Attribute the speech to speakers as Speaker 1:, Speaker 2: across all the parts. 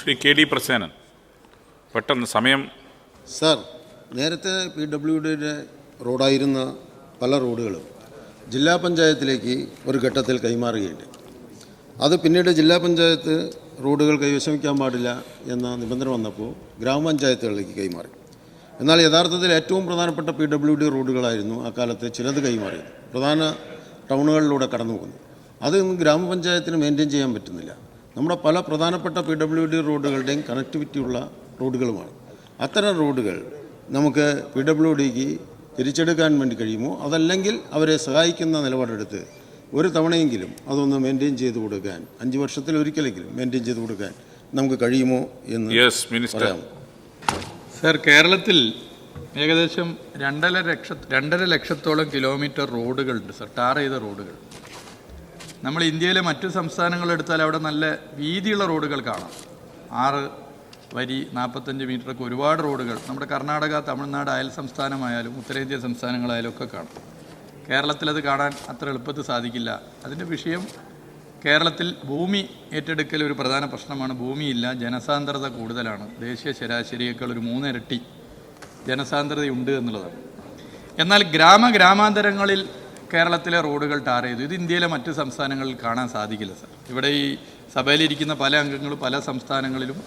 Speaker 1: Shri K D Prasenan, പെട്ടെന്ന് സമയം.
Speaker 2: Sir, നേരത്തെ PWDയുടെ റോഡായിരുന്ന പല റോഡുകളും ജില്ലാ പഞ്ചായത്തിലേക്ക് ഒരു ഘട്ടത്തിൽ കൈമാറുകയുണ്ട്. അത് പിന്നീട് ജില്ലാ പഞ്ചായത്ത് റോഡുകൾ കൈവശം വയ്ക്കാൻ പാടില്ല എന്ന നിബന്ധന വന്നപ്പോൾ ഗ്രാമപഞ്ചായത്തുകളിലേക്ക് കൈമാറി. എന്നാൽ യഥാർത്ഥത്തിൽ ഏറ്റവും പ്രധാനപ്പെട്ട PWD റോഡുകളായിരുന്നു അക്കാലത്ത് ചിലത് കൈമാറിയത്. പ്രധാന ടൗണുകളിലൂടെ കടന്നു പോകുന്നു. അത് ഇന്ന് ഗ്രാമപഞ്ചായത്തിന് മെയിൻറ്റെയിൻ ചെയ്യാൻ പറ്റുന്നില്ല. നമ്മുടെ പല പ്രധാനപ്പെട്ട PWD റോഡുകളുടെയും കണക്ടിവിറ്റി ഉള്ള റോഡുകളുമാണ്. അത്തരം റോഡുകൾ നമുക്ക് PWDക്ക് തിരിച്ചെടുക്കാൻ വേണ്ടി കഴിയുമോ, അതല്ലെങ്കിൽ അവരെ സഹായിക്കുന്ന നിലപാടെടുത്ത് ഒരു തവണയെങ്കിലും അതൊന്ന് മെയിൻറ്റെയിൻ ചെയ്ത് കൊടുക്കാൻ, 5 വർഷത്തിലൊരിക്കലെങ്കിലും മെയിൻറ്റെയിൻ ചെയ്ത് കൊടുക്കാൻ നമുക്ക് കഴിയുമോ എന്ന് പറയാം.
Speaker 3: സർ, കേരളത്തിൽ ഏകദേശം 2.5 ലക്ഷത്തോളം കിലോമീറ്റർ റോഡുകളുണ്ട് സർ, ടാർ ചെയ്ത റോഡുകൾ. നമ്മൾ ഇന്ത്യയിലെ മറ്റു സംസ്ഥാനങ്ങളെടുത്താൽ അവിടെ നല്ല വീതിയുള്ള റോഡുകൾ കാണാം. 6 വരി 45 മീറ്ററൊക്കെ ഒരുപാട് റോഡുകൾ നമ്മുടെ കർണാടക, തമിഴ്നാട്, അയൽ സംസ്ഥാനമായാലും ഉത്തരേന്ത്യൻ സംസ്ഥാനങ്ങളായാലും ഒക്കെ കാണാം. കേരളത്തിലത് കാണാൻ അത്ര എളുപ്പത്തിൽ സാധിക്കില്ല. അതിൻ്റെ വിഷയം കേരളത്തിൽ ഭൂമി ഏറ്റെടുക്കൽ ഒരു പ്രധാന പ്രശ്നമാണ്. ഭൂമിയില്ല, ജനസാന്ദ്രത കൂടുതലാണ്. ദേശീയ ശരാശരിയേക്കാൾ ഒരു 3 ഇരട്ടി ജനസാന്ദ്രതയുണ്ട് എന്നുള്ളതാണ്. എന്നാൽ ഗ്രാമാന്തരങ്ങളിൽ കേരളത്തിലെ റോഡുകൾ ടാർ ചെയ്തു. ഇത് ഇന്ത്യയിലെ മറ്റ് സംസ്ഥാനങ്ങളിൽ കാണാൻ സാധിക്കില്ല സർ. ഇവിടെ ഈ സഭയിലിരിക്കുന്ന പല അംഗങ്ങളും പല സംസ്ഥാനങ്ങളിലും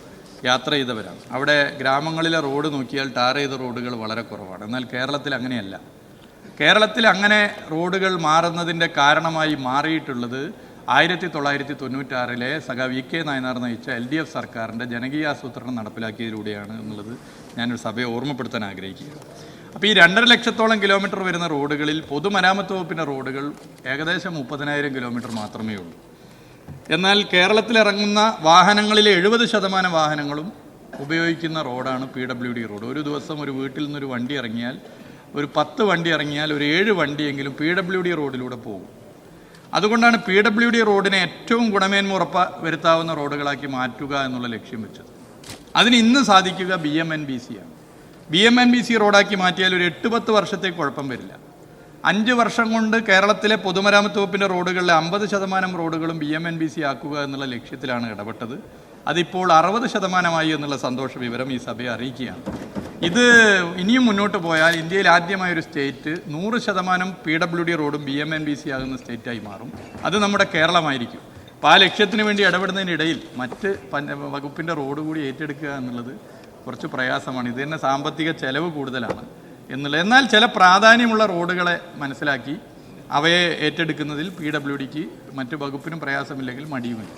Speaker 3: യാത്ര ചെയ്തവരാണ്. അവിടെ ഗ്രാമങ്ങളിലെ റോഡ് നോക്കിയാൽ ടാർ ചെയ്ത റോഡുകൾ വളരെ കുറവാണ്. എന്നാൽ കേരളത്തിൽ അങ്ങനെയല്ല. കേരളത്തിൽ അങ്ങനെ റോഡുകൾ മാറുന്നതിൻ്റെ കാരണമായി മാറിയിട്ടുള്ളത് 1996 സഖാ VK നായനാർ നയിച്ച LDF സർക്കാരിൻ്റെ ജനകീയാസൂത്രണം നടപ്പിലാക്കിയതിലൂടെയാണ് എന്നുള്ളത് ഞാനൊരു സഭയെ ഓർമ്മപ്പെടുത്താൻ ആഗ്രഹിക്കുകയാണ്. അപ്പോൾ ഈ 2.5 ലക്ഷത്തോളം കിലോമീറ്റർ വരുന്ന റോഡുകളിൽ പൊതുമരാമത്ത് വകുപ്പിൻ്റെ റോഡുകൾ ഏകദേശം 30,000 കിലോമീറ്റർ മാത്രമേ ഉള്ളൂ. എന്നാൽ കേരളത്തിലിറങ്ങുന്ന വാഹനങ്ങളിലെ 70% വാഹനങ്ങളും ഉപയോഗിക്കുന്ന റോഡാണ് PWD റോഡ്. ഒരു ദിവസം ഒരു വീട്ടിൽ നിന്നൊരു വണ്ടി ഇറങ്ങിയാൽ, ഒരു 10 വണ്ടി ഇറങ്ങിയാൽ ഒരു 7 വണ്ടിയെങ്കിലും PWD റോഡിലൂടെ പോകും. അതുകൊണ്ടാണ് PWD റോഡിനെ ഏറ്റവും ഗുണമേന്മ വരുത്താവുന്ന റോഡുകളാക്കി മാറ്റുക എന്നുള്ള ലക്ഷ്യം വെച്ചത്. അതിന് ഇന്ന് സാധിക്കുക BMNBC ആണ്. BMNBC റോഡാക്കി മാറ്റിയാൽ ഒരു 8-10 വർഷത്തേക്ക് കുഴപ്പം വരില്ല. 5 വർഷം കൊണ്ട് കേരളത്തിലെ പൊതുമരാമത്ത് വകുപ്പിൻ്റെ റോഡുകളിലെ 50% റോഡുകളും BMNBC ആക്കുക എന്നുള്ള ലക്ഷ്യത്തിലാണ് ഇടപെട്ടത്. അതിപ്പോൾ 60% എന്നുള്ള സന്തോഷ വിവരം ഈ സഭയെ അറിയിക്കുകയാണ്. ഇത് ഇനിയും മുന്നോട്ട് പോയാൽ ഇന്ത്യയിൽ ആദ്യമായൊരു സ്റ്റേറ്റ് 100% PWD റോഡും BMNBC ആകുന്ന സ്റ്റേറ്റായി മാറും. അത് നമ്മുടെ കേരളമായിരിക്കും. അപ്പോൾ ആ ലക്ഷ്യത്തിന് വേണ്ടി ഇടപെടുന്നതിനിടയിൽ മറ്റ് വകുപ്പിൻ്റെ റോഡ് കൂടി ഏറ്റെടുക്കുക എന്നുള്ളത് കുറച്ച് പ്രയാസമാണ്. ഇത് തന്നെ സാമ്പത്തിക ചെലവ് കൂടുതലാണ് എന്നുള്ളത്. എന്നാൽ ചില പ്രാധാന്യമുള്ള റോഡുകളെ മനസ്സിലാക്കി അവയെ ഏറ്റെടുക്കുന്നതിൽ PWDക്ക് മറ്റു വകുപ്പിനും പ്രയാസമില്ലെങ്കിൽ മടിയുമില്ല.